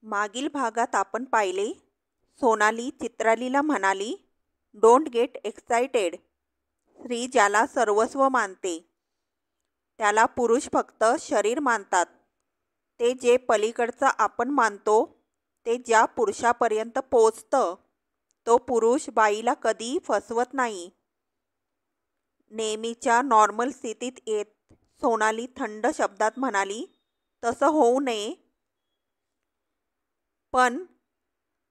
मागील भागात आपण पाहिले, सोनाली चित्रालीला म्हणाली, डोंट गेट एक्साइटेड. स्त्री ज्याला सर्वस्व मानते त्याला पुरुष फक्त शरीर मानतात. ते जे पलीकडचं आपण मानतो ते ज्या पुरुषापर्यंत पोचतं तो पुरुष बाईला कधी फसवत नाही. नेहमीच्या नॉर्मल स्थितीत येत सोनाली थंड शब्दात म्हणाली, तसं होऊ नये. पण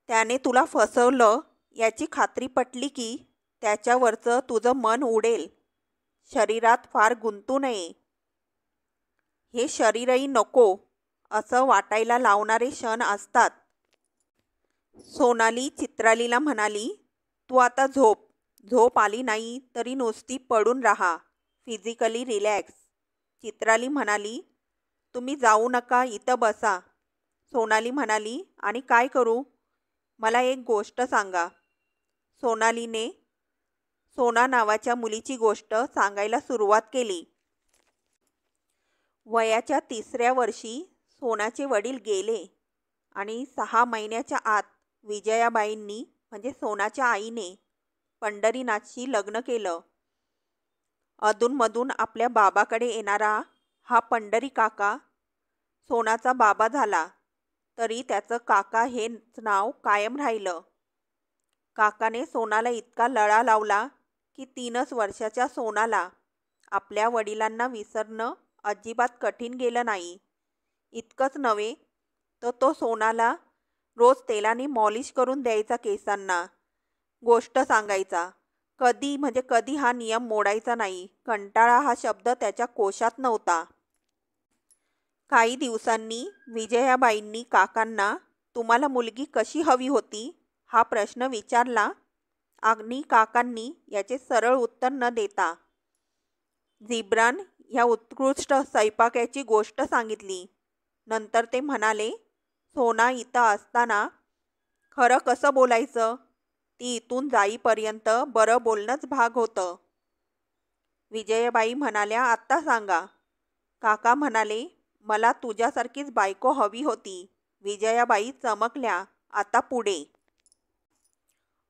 त्याने तुला फसवलं याची खात्री पटली की त्याच्यावरचं तुझं मन उडेल. शरीरात फार गुंतू नये. हे शरीरही नको असं वाटायला लावणारे क्षण असतात. सोनाली चित्रालीला म्हणाली, तू आता झोप. झोप आली नाही तरी नुसती पडून राहा. Physically relax. चित्राली म्हणाली, तुम्ही जाऊ नका, इथं बसा. सोनाली म्हणाली, आणि काय करू? मला एक गोष्ट सांगा. सोनालीने सोना नावाच्या मुलीची गोष्ट सांगायला सुरुवात केली. वयाच्या 3ऱ्या वर्षी सोनाचे वडील गेले आणि 6 महिन्याच्या आत विजयाबाईंनी म्हणजे सोनाच्या आईने पंढरीनाथशी लग्न केलं. अधूनमधून आपल्या बाबाकडे येणारा हा पंढरी काका सोनाचा बाबा झाला तरी त्याचं काका हेच नाव कायम राहिलं. काकाने सोनाला इतका लळा लावला की 3च वर्षाच्या सोनाला आपल्या वडिलांना विसरणं अजिबात कठीण गेलं नाही. इतकंच नव्हे तर तो सोनाला रोज तेलाने मॉलिश करून द्यायचा केसांना. गोष्ट सांगायचा. कधी म्हणजे कधी हा नियम मोडायचा नाही. कंटाळा हा शब्द त्याच्या कोशात नव्हता. काही दिवसांनी विजयाबाईंनी काकांना तुम्हाला मुलगी कशी हवी होती हा प्रश्न विचारला आणि काकांनी याचे सरळ उत्तर न देता जिब्रान ह्या उत्कृष्ट स्वयंपाकाची गोष्ट सांगितली. नंतर ते म्हणाले, सोना इथं असताना खरं कसं बोलायचं ती इथून जाईपर्यंत बरं बोलणंच भाग होतं. विजयाबाई म्हणाल्या, आत्ता सांगा. काका म्हणाले, मला तुझ्यासारखीच बायको हवी होती. विजयाबाई चमकल्या. आता पुढे.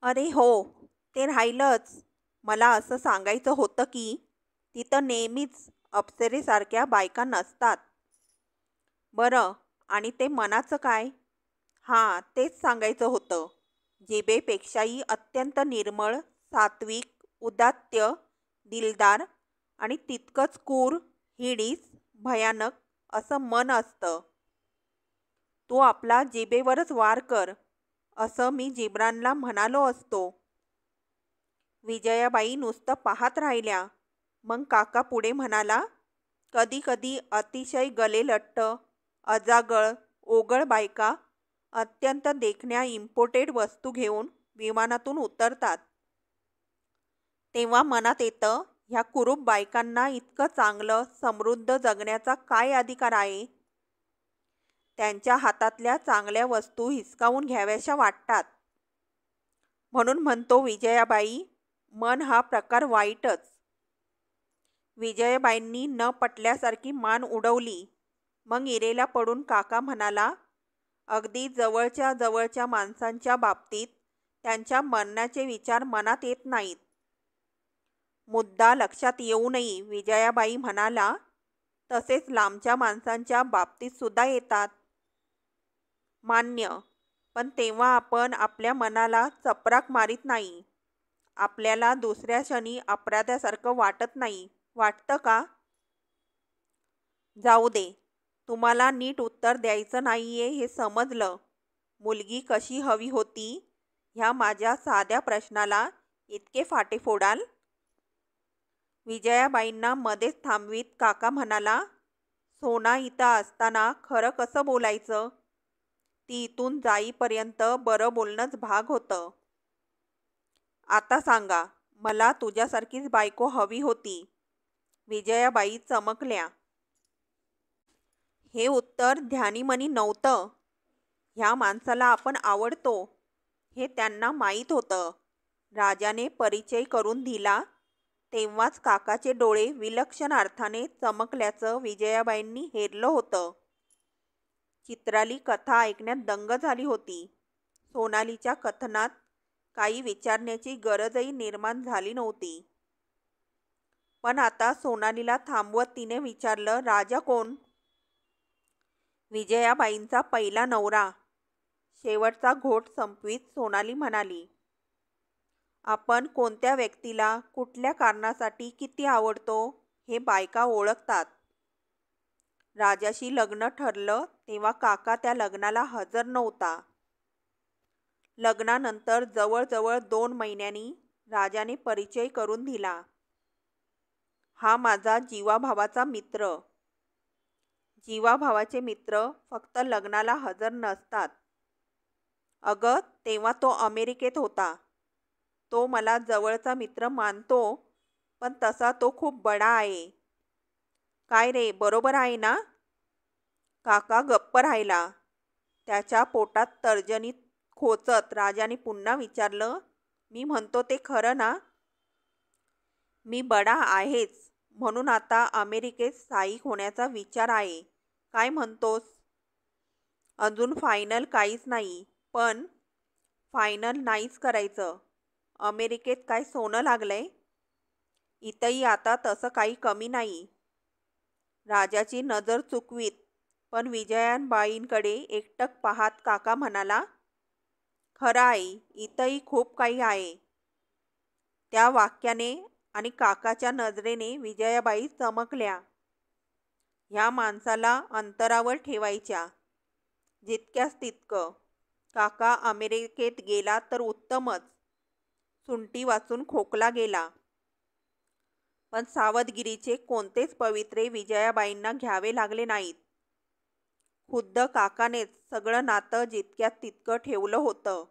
अरे हो, ते राहिलंच. मला असं सांगायचं होतं की तिथं नेहमीच अप्सरेसारख्या बायका नसतात. बरं, आणि ते मनाचं काय? हां, तेच सांगायचं होतं. जिभेपेक्षाही अत्यंत निर्मळ, सात्विक, उदात्त, दिलदार आणि तितकंच क्रूर, हिडीस, भयानक असं मन असतं. तू आपला जिभेवरच वार कर असं मी जिब्रानला म्हणालो असतो. विजयाबाई नुसतं पाहत राहिल्या. मग काका पुढे म्हणाला, कधी कधी अतिशय गलेलट्ट, अजागळ, ओगळ बायका अत्यंत देखण्या इम्पोर्टेड वस्तू घेऊन विमानातून उतरतात. तेव्हा मनात येतं, ह्या कुरूप बायकांना इतकं चांगलं समृद्ध जगण्याचा काय अधिकार आहे? त्यांच्या हातातल्या चांगल्या वस्तू हिसकावून घ्याव्याशा वाटतात. म्हणून म्हणतो विजयाबाई, मन हा प्रकार वाईटच. विजयाबाईंनी न पटल्यासारखी मान उडवली. मग इरेला पडून काका म्हणाला, अगदी जवळच्या जवळच्या माणसांच्या बाबतीत त्यांच्या मरणाचे विचार मनात येत नाहीत. मुद्दा लक्षात येऊनही विजयाबाई म्हणाला, तसेच लांबच्या माणसांच्या बाबतीत सुद्धा येतात. मान्य, पण तेव्हा आपण आपल्या मनाला चपराक मारीत नाही. आपल्याला दुसऱ्या क्षणी अपराध्यासारखं वाटत नाही, वाटतं का? जाऊ दे, तुम्हाला नीट उत्तर द्यायचं नाहीये हे समजलं. मुलगी कशी हवी होती ह्या माझ्या साध्या प्रश्नाला इतके फाटे फोडाल? विजयाबाईंना मध्येच थांबवीत काका म्हणाला, सोना इथं असताना खरं कसं बोलायचं? ती इथून जाईपर्यंत बरं बोलणंच भाग होतं. आता सांगा, मला तुझ्यासारखीच बायको हवी होती. विजयाबाई चमकल्या. हे उत्तर ध्यानीमनी नव्हतं. ह्या माणसाला आपण आवडतो हे त्यांना माहीत होतं. राजाने परिचय करून दिला तेव्हाच काकाचे डोळे विलक्षण अर्थाने चमकल्याचं विजयाबाईंनी हेरलं होतं. चित्राली कथा ऐकण्यात दंग झाली होती. सोनालीच्या कथनात काही विचारण्याची गरजही निर्माण झाली नव्हती. पण आता सोनालीला थांबवत तिने विचारलं, राजा कोण? विजयाबाईंचा पहिला नवरा. शेवटचा घोट संपवीत सोनाली म्हणाली. आपण कोणत्या व्यक्तीला कुठल्या कारणासाठी किती आवडतो हे बायका ओळखतात. राजाशी लग्न ठरलं तेव्हा काका त्या लग्नाला हजर नव्हता. लग्नानंतर जवळजवळ 2 महिन्यांनी राजाने परिचय करून दिला. हा माझा जीवाभावाचा मित्र. जीवाभावाचे मित्र फक्त लग्नाला हजर नसतात. अगं, तेव्हा तो अमेरिकेत होता. तो मला जवळचा मित्र मानतो, पण तसा तो खूप बडा आहे. काय रे, बरोबर आहे ना? काका गप्प राहिला. त्याच्या पोटात तर्जनी खोचत राजाने पुन्हा विचारलं, मी म्हणतो ते खरं ना? मी बडा आहेच, म्हणून आता अमेरिकेत स्थायिक होण्याचा विचार आहे. काय म्हणतोस? अजून फायनल काहीच नाही, पण फायनल नाहीच करायचं. अमेरिकेत काय सोनं लागलंय? इथंही आता तसं काही कमी नाही. राजाची नजर चुकवीत पण विजयाबाईंकडे एकटक पाहत काका म्हणाला, खरं आहे, इथंही खूप काही आहे. त्या वाक्याने आणि काकाच्या नजरेने विजयाबाई चमकल्या. ह्या माणसाला अंतरावर ठेवायच्या. जितक्याच तितकं. काका अमेरिकेत गेला तर उत्तमच. सुंटी वाचून खोकला गेला. पण सावधगिरीचे कोणतेच पवित्रे विजयाबाईंना घ्यावे लागले नाहीत. खुद्द काकानेच सगळं नातं जितक्यात तितकं ठेवलं होतं.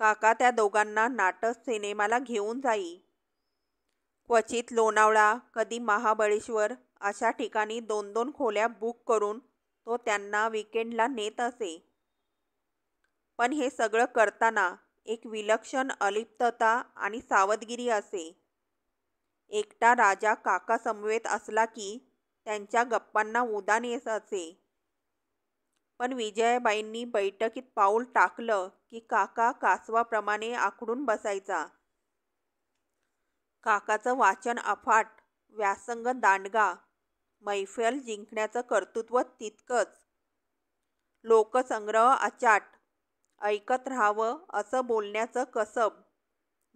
काका त्या दोघांना नाटक सिनेमाला घेऊन जाई. क्वचित लोणावळा, कधी महाबळेश्वर अशा ठिकाणी 2-2 खोल्या बुक करून तो त्यांना विकेंडला नेत असे. पण हे सगळं करताना एक विलक्षण अलिप्तता आणि सावधगिरी असे. एकटा राजा काकासमवेत असला की त्यांच्या गप्पांना उधाण येत असे. पण विजयाबाईंनी बैठकीत पाऊल टाकलं की काका कासवाप्रमाणे आखडून बसायचा. काकाचं वाचन अफाट, व्यासंग दांडगा, मैफल जिंकण्याचं कर्तृत्व तितकंच, लोकसंग्रह अचाट, ऐकत राहावं असं बोलण्याचं कसब.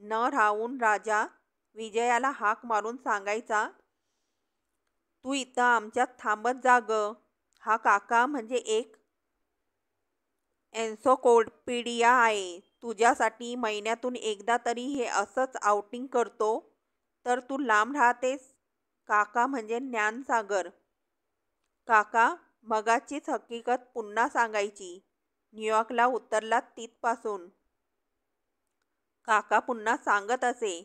न राहून राजा विजयाला हाक मारून सांगायचा, तू इथं आमच्यात थांबत जा गं. हा काका म्हणजे एक एन्सायक्लोपीडिया आहे. तुझ्यासाठी महिन्यातून एकदा तरी हे असंच आउटिंग करतो, तर तू लांब राहतेस. काका म्हणजे ज्ञानसागर. काका मगाचीच हकीकत पुन्हा सांगायची. न्यूयॉर्कला उतरलात तिथपासून. काका पुन्हा सांगत असे,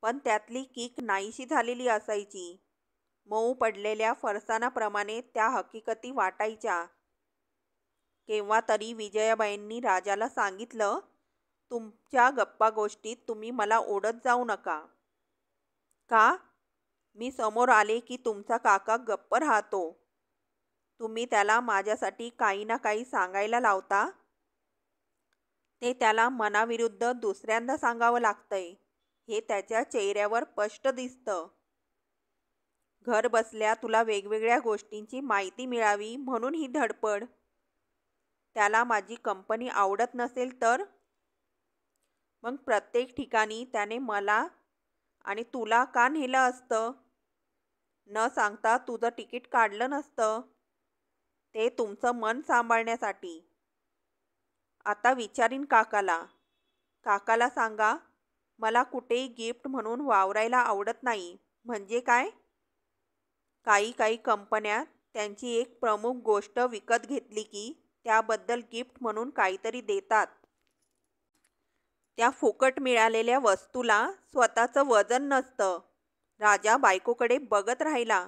पण त्यातली किक नाहीशी झालेली असायची. मऊ पडलेल्या फरसाणाप्रमाणे त्या हकीकती वाटायच्या. केव्हा तरी विजयाबाईंनी राजाला सांगितलं, तुमच्या गप्पा गोष्टीत तुम्ही मला ओढत जाऊ नका. का? मी समोर आले की तुमचा काका गप्प राहतो. तुम्ही त्याला माझ्यासाठी काही ना काही सांगायला लावता. ते त्याला मनाविरुद्ध दुसऱ्यांदा सांगावं लागतंय, हे त्याच्या चेहऱ्यावर स्पष्ट दिसतं. घर बसल्या तुला वेगवेगळ्या गोष्टींची माहिती मिळावी म्हणून ही धडपड. त्याला माझी कंपनी आवडत नसेल तर? मग प्रत्येक ठिकाणी त्याने मला आणि तुला का नेलं असतं? न सांगता तुझं तिकीट काढलं नसतं. ते तुमचं मन सांभाळण्यासाठी. आता विचारीन काकाला. काकाला सांगा, मला कुठेही गिफ्ट म्हणून वावरायला आवडत नाही. म्हणजे काय? काही कंपन्या त्यांची एक प्रमुख गोष्ट विकत घेतली की त्याबद्दल गिफ्ट म्हणून काहीतरी देतात. त्या फुकट मिळालेल्या वस्तूला स्वतःचं वजन नसतं. राजा बायकोकडे बघत राहिला.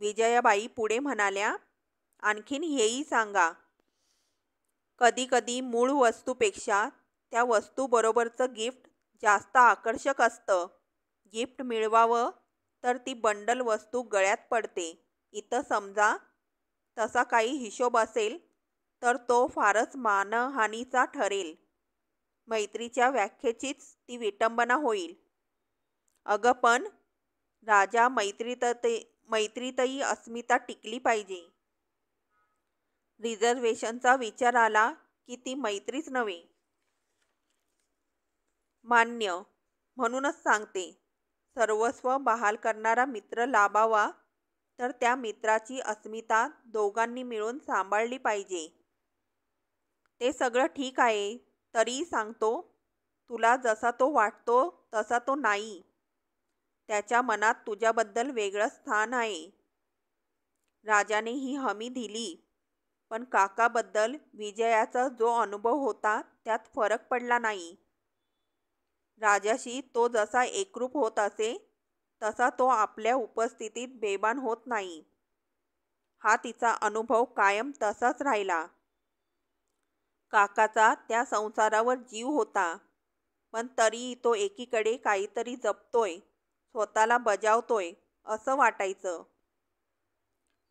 विजयाबाई पुढे म्हणाल्या, आणखीन हेही सांगा. कधी कधी मूळ वस्तूपेक्षा त्या वस्तूबरोबरचं गिफ्ट जास्त आकर्षक असतं. गिफ्ट मिळवावं तर ती बंडल वस्तू गळ्यात पडते. इथं समजा तसा काही हिशोब असेल तर तो फारच मानहानीचा ठरेल. मैत्रीच्या व्याख्येचीच ती विटंबना होईल. अगं पण राजा मैत्रीतही अस्मिता टिकली पाहिजे. रिझर्वेशनचा विचार आला की ती मैत्रीच नव्हे. मान्य. म्हणूनच सांगते, सर्वस्व बहाल करणारा मित्र लाभावा तर त्या मित्राची अस्मिता दोघांनी मिळून सांभाळली पाहिजे. ते सगळं ठीक आहे, तरीही सांगतो, तुला जसा तो वाटतो तसा तो नाही. त्याच्या मनात तुझ्याबद्दल वेगळं स्थान आहे. राजाने ही हमी दिली, पण काकाबद्दल विजयाचा जो अनुभव होता त्यात फरक पडला नाही. राजाशी तो जसा एकरूप होत असे तसा तो आपल्या उपस्थितीत बेभान होत नाही. हा तिचा अनुभव कायम तसाच राहिला. काकाचा त्या संसारावर जीव होता, पण तरीही तो एकीकडे काहीतरी जपतोय, स्वतःला बजावतोय असं वाटायचं.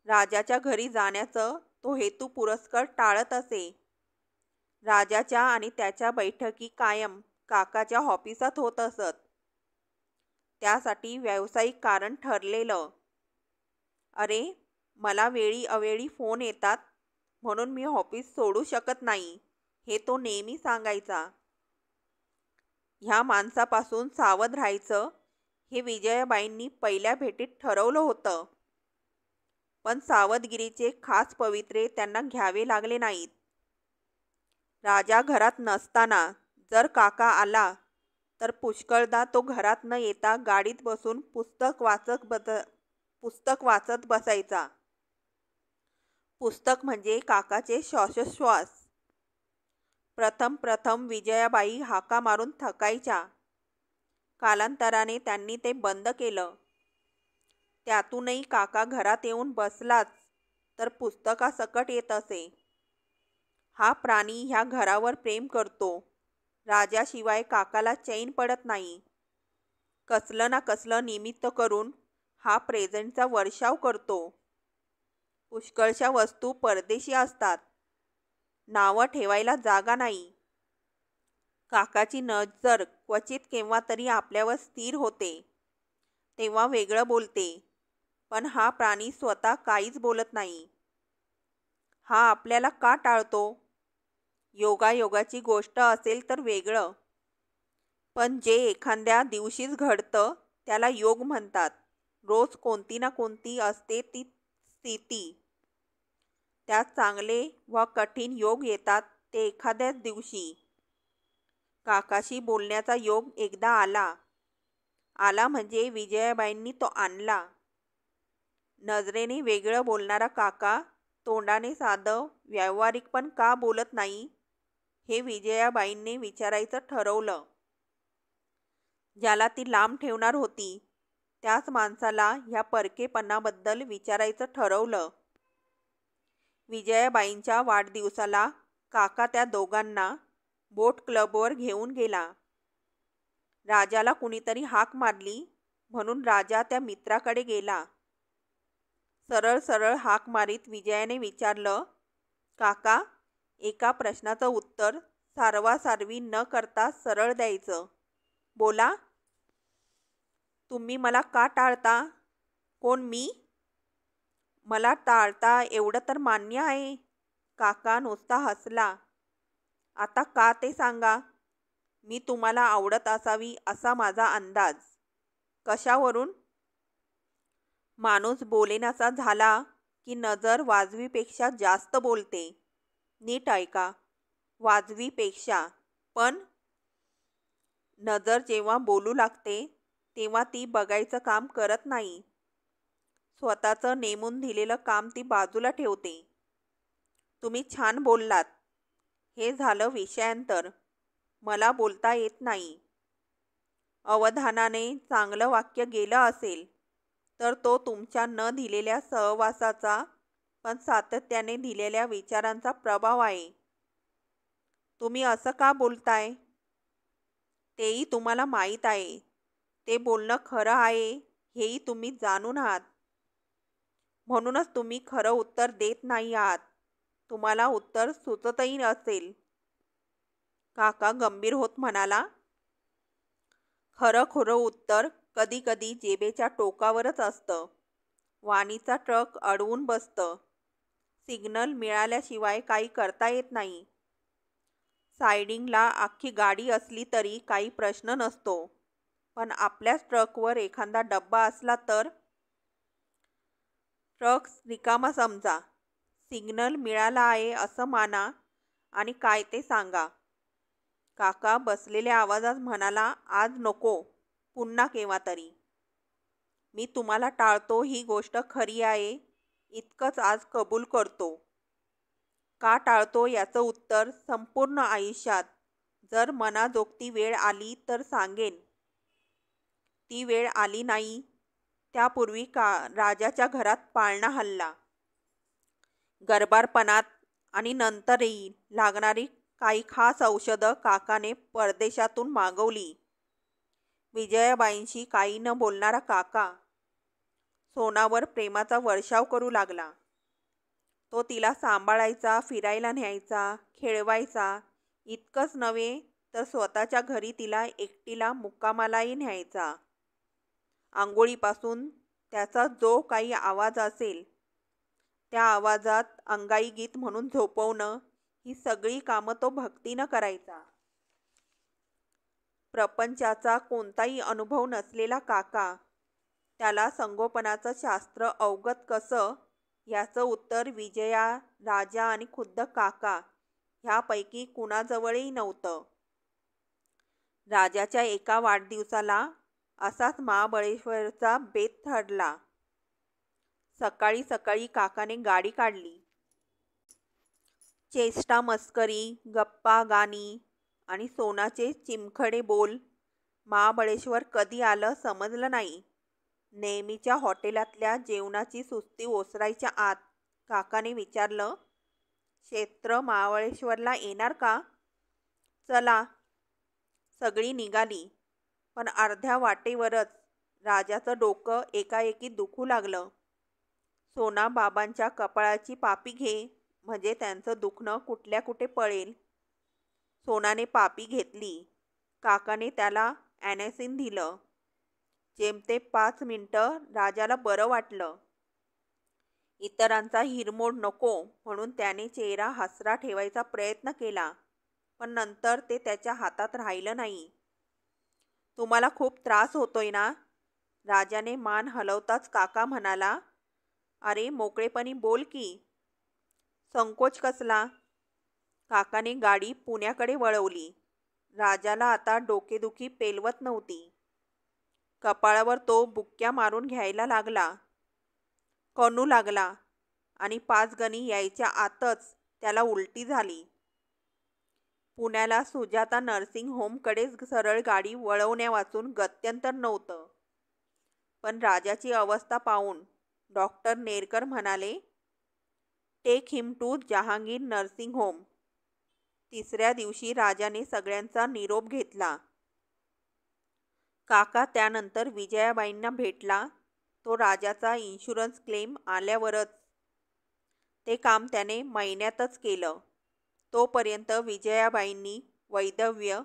राजाच्या घरी जाण्याचं तो हेतू पुरस्कर टाळत असे. राजाच्या आणि त्याच्या बैठकी कायम काकाच्या ऑफिसात होत असत. त्यासाठी व्यावसायिक कारण ठरलेलं. अरे, मला वेळी अवेळी फोन येतात म्हणून मी ऑफिस सोडू शकत नाही, हे तो नेहमी सांगायचा. ह्या माणसापासून सावध राहायचं हे विजयाबाईंनी पहिल्या भेटीत ठरवलं होतं. पण सावधगिरीचे खास पवित्रे त्यांना घ्यावे लागले नाहीत. राजा घरात नसताना जर काका आला तर पुष्कळदा तो घरात न येता गाडीत बसून पुस्तक वाचत बसायचा. पुस्तक म्हणजे काकाचे श्वासोच्छ्वास. प्रथम विजयाबाई हाका मारून थकायच्या. कालांतराने त्यांनी ते बंद केलं. त्यातूनही काका घरात येऊन बसलाच तर पुस्तकासकट येत असे. हा प्राणी ह्या घरावर प्रेम करतो. राजाशिवाय काकाला चैन पडत नाही. कसलं ना कसलं निमित्त करून हा प्रेझेंटचा वर्षाव करतो. पुष्कळशा वस्तू परदेशी असतात. नावं ठेवायला जागा नाही. काकाची नजर क्वचित केव्हा तरी आपल्यावर स्थिर होते, तेव्हा वेगळं बोलते. पण हा प्राणी स्वतः काहीच बोलत नाही. हा आपल्याला का टाळतो? योगायोगाची गोष्ट असेल तर वेगळं, पण जे एखाद्या दिवशीच घडतं त्याला योग म्हणतात. रोज कोणती ना कोणती असते ती स्थिती. त्यात चांगले व कठीण योग येतात ते एखाद्याच दिवशी. काकाशी बोलण्याचा योग एकदा आला म्हणजे विजयाबाईंनी तो आणला. नजरेने वेगळं बोलणारा काका तोंडाने साधं व्यावहारिक पण का बोलत नाही, हे विजयाबाईंनी विचारायचं ठरवलं. ज्याला ती लांब ठेवणार होती त्याच माणसाला ह्या परकेपणाबद्दल विचारायचं ठरवलं. विजयाबाईंच्या वाढदिवसाला काका त्या दोघांना बोट क्लबवर घेऊन गेला. राजाला कुणीतरी हाक मारली म्हणून राजा त्या मित्राकडे गेला. सरळ हाक मारीत विजयाने विचारलं, काका, एका प्रश्नाचं उत्तर सारवासारवी न करता सरळ द्यायचं. बोला. तुम्ही मला का टाळता? कोण, मी? मला टाळता एवढं तर मान्य आहे. काका नुसता हसला. आता का ते सांगा. मी तुम्हाला आवडत असावी असा माझा अंदाज. कशावरून? माणूस बोलेनासा झाला की नजर वाजवीपेक्षा जास्त बोलते. नीट ऐका, वाजवीपेक्षा. पण नजर जेव्हा बोलू लागते तेव्हा ती बघायचं काम करत नाही. स्वतःचं नेमून दिलेलं काम ती बाजूला ठेवते. तुम्ही छान बोललात. हे झालं विषयांतर. मला बोलता येत नाही. अवधानाने चांगलं वाक्य गेलं असेल तर तो तुमच्या न दिलेल्या सहवासाचा, पण सातत्याने दिलेल्या विचारांचा प्रभाव आहे. तुम्ही असं का बोलताय? तेही तुम्हाला माहीत आहे. ते बोलणं खरं आहे हेही तुम्ही जाणून आहात. म्हणूनच तुम्ही खरं उत्तर देत नाही आहात. तुम्हाला उत्तर सुचतही असेल. काका गंभीर होत म्हणाला, खरं खरं उत्तर कधी कधी जेबेच्या टोकावरच असतं. वाणीचा ट्रक अडवून बसतं. सिग्नल मिळाल्याशिवाय काही करता येत नाही. सायडिंगला अख्खी गाडी असली तरी काही प्रश्न नसतो. पण आपल्याच ट्रकवर एखादा डब्बा असला तर? ट्रक रिकामा समजा. सिग्नल मिळाला आहे असं माना आणि काय ते सांगा. काका बसलेल्या आवाजात म्हणाला, आज नको, पुन्हा केव्हा तरी. मी तुम्हाला टाळतो ही गोष्ट खरी आहे, इतकंच आज कबूल करतो. का टाळतो याचं उत्तर संपूर्ण आयुष्यात जर मनाजोगती वेळ आली तर सांगेन. ती वेळ आली नाही. त्यापूर्वी राजाच्या घरात पाळणा हल्ला. गर्भारपणात आणि नंतरही लागणारी काही खास औषधं काकाने परदेशातून मागवली. विजयाबाईंशी काही न बोलणारा काका सोनावर प्रेमाचा वर्षाव करू लागला. तो तिला सांभाळायचा, फिरायला न्यायचा, खेळवायचा. इतकंच नव्हे तर स्वतःच्या घरी तिला एकटीला मुक्कामालाही न्यायचा. आंघोळीपासून त्याचा जो काही आवाज असेल त्या आवाजात अंगाई गीत म्हणून झोपवणं, ही सगळी कामं तो भक्तीनं करायचा. प्रपंचाचा कोणताही अनुभव नसलेला काका त्याला संगोपनाचं शास्त्र अवगत कसं, याचं उत्तर विजया, राजा आणि खुद्द काका ह्यापैकी कुणाजवळही नव्हतं. राजाच्या एका वाढदिवसाला असाच महाबळेश्वरचा बेत ठरला. सकाळी सकाळी काकाने गाडी काढली. चेष्टा मस्करी, गप्पा गाणी आणि सोनाचे चिमखडे बोल. महाबळेश्वर कधी आलं समजलं नाही. नेहमीच्या हॉटेलातल्या जेवणाची सुस्ती ओसरायच्या आत काकाने विचारलं, क्षेत्र महाबळेश्वरला येणार का? चला. सगळी निघाली. पण अर्ध्या वाटेवरच राजाचं डोकं एकाएकी दुखू लागलं. सोना, बाबांच्या कपाळाची पापी घे, म्हणजे त्यांचं दुखणं कुठल्या कुठे पळेल. सोनाने पापी घेतली. काकाने त्याला ॲनेसिन दिलं. जेमतेम 5 मिनिटं राजाला बरं वाटलं. इतरांचा हिरमोड नको म्हणून त्याने चेहरा हसरा ठेवायचा प्रयत्न केला, पण नंतर ते त्याच्या हातात राहिलं नाही. तुम्हाला खूप त्रास होतोय ना? राजाने मान हलवताच काका म्हणाला, अरे मोकळेपणी बोल की. संकोच कसला? काकाने गाडी पुण्याकडे वळवली. राजाला आता डोकेदुखी पेलवत नव्हती. कपाळावर तो बुक्क्या मारून घ्यायला लागला. कणू लागला आणि 5 गणी यायच्या आतच त्याला उलटी झाली. पुण्याला सुजाता नर्सिंग होमकडेच सरळ गाडी वळवण्यावाचून गत्यंतर नव्हतं. पण राजाची अवस्था पाहून डॉक्टर नेरकर म्हणाले, take him to Jahangir nursing home. तिसऱ्या दिवशी राजाने सगळ्यांचा निरोप घेतला. काका त्यानंतर विजयाबाईंना भेटला. तो राजाचा इन्शुरन्स क्लेम आल्यावरच. ते काम त्याने महिन्यातच केलं. तोपर्यंत विजयाबाईंनी वैधव्य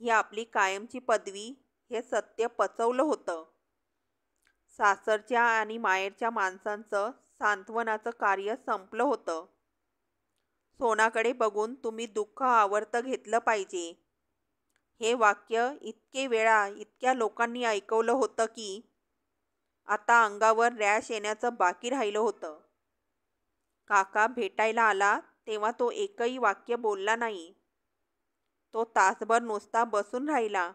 ही आपली कायमची पदवी हे सत्य पचवलं होतं. सासरच्या आणि माहेरच्या माणसांचं सांत्वनाचं कार्य संपलं होतं. सोनाकडे बघून तुम्ही दुःख आवर्त घेतलं पाहिजे, हे वाक्य इतके वेळा इतक्या लोकांनी ऐकवलं होतं की आता अंगावर रॅश येण्याचं बाकी राहिलं होतं. काका भेटायला आला तेव्हा तो एकही वाक्य बोलला नाही. तो तासभर नुसता बसून राहिला.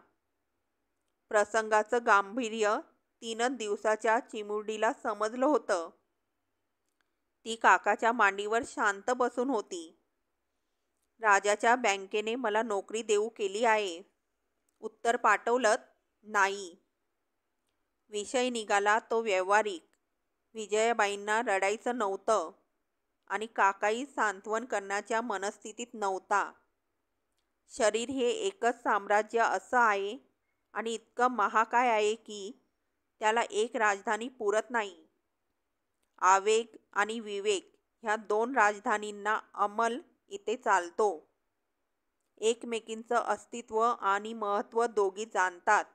प्रसंगाचं गांभीर्य 3 दिवसाच्या चिमुरडीला समजलं होतं. ती काकाच्या मांडीवर शांत बसून होती. राजाच्या बँकेने मला नोकरी देऊ केली आहे. उत्तर पाठवलंत? नाही. विषय निघाला तो व्यावहारिक. विजयाबाईंना रडायचं नव्हतं आणि काकाही सांत्वन करण्याच्या मनस्थितीत नव्हता. शरीर हे एकच साम्राज्य असं आहे आणि इतकं महाकाय आहे की त्याला एक राजधानी पुरत नाही. आवेग आणि विवेक ह्या दोन राजधानींना अंमल इथे चालतो. एकमेकींचं अस्तित्व आणि महत्त्व दोघी जाणतात.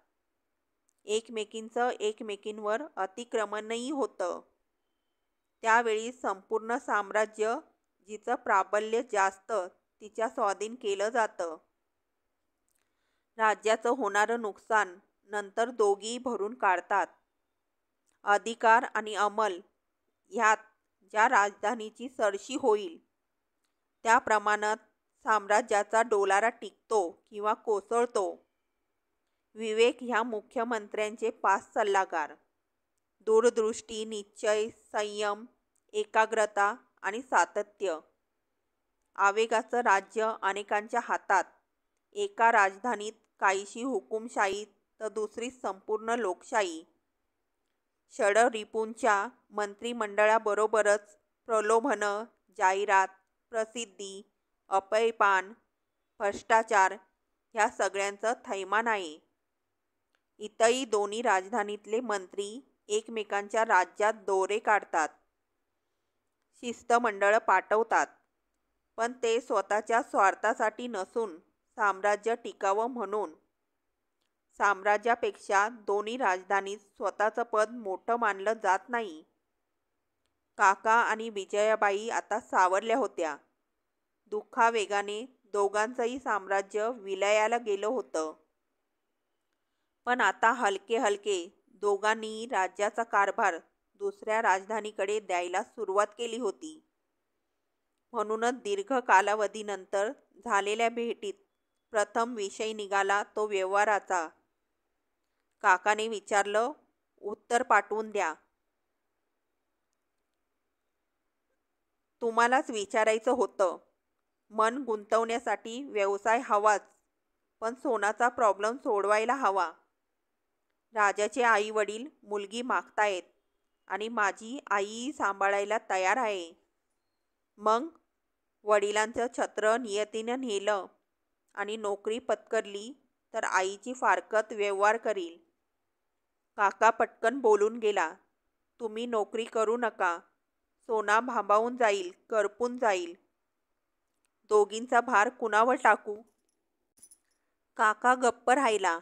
एकमेकींचं एकमेकींवर अतिक्रमणही होतं. त्यावेळी संपूर्ण साम्राज्य जिचं प्राबल्य जास्त तिच्या स्वाधीन केलं जातं. राज्याचं होणारं नुकसान नंतर दोघीही भरून काढतात. अधिकार आणि अंमल ह्यात ज्या राजधानीची सरशी होईल त्या प्रमाणात साम्राज्याचा डोलारा टिकतो किंवा कोसळतो. विवेक ह्या मुख्यमंत्र्यांचे 5 सल्लागार. दूरदृष्टी, निश्चय, संयम, एकाग्रता आणि सातत्य. आवेगाचं राज्य अनेकांच्या हातात. एका राजधानीत काहीशी हुकुमशाही तर दुसरी संपूर्ण लोकशाही. षडरिपूंच्या मंत्रिमंडळाबरोबरच प्रलोभनं, जाहिरात, प्रसिद्धी, अपयपान, भ्रष्टाचार ह्या सगळ्यांचं थैमान आहे. इथंही दोन्ही राजधानीतले मंत्री एकमेकांच्या राज्यात दौरे काढतात, शिष्टमंडळं पाठवतात, पण ते स्वतःच्या स्वार्थासाठी नसून साम्राज्य टिकावं म्हणून. साम्राज्यापेक्षा दोन्ही राजधानीत स्वतःचं पद मोठं मानलं जात नाही. काका आणि विजयाबाई आता सावरल्या होत्या. दुःखावेगाने दोघांचंही साम्राज्य विलयाला गेलं होतं. पण आता हलके हलके दोघांनीही राज्याचा कारभार दुसऱ्या राजधानीकडे द्यायला सुरुवात केली होती. म्हणूनच दीर्घ कालावधीनंतर झालेल्या भेटीत प्रथम विषय निघाला तो व्यवहाराचा. काकाने विचारलं, उत्तर पाठवून द्या. तुम्हालाच विचारायचं होतं. मन गुंतवण्यासाठी व्यवसाय हवाच, पण सोनाचा प्रॉब्लेम सोडवायला हवा. राजाचे आई वडील मुलगी मागतायत आणि माझी आईही सांभाळायला तयार आहे. मग वडिलांचं छत्र नियतीनं नेलं आणि नोकरी पत्करली तर आईची फारकत व्यवहार करील. काका पटकन बोलून गेला, तुम्ही नोकरी करू नका. सोना भांबावून जाईल, करपून जाईल. दोघींचा भार कुणावर टाकू? काका गप्प राहिला.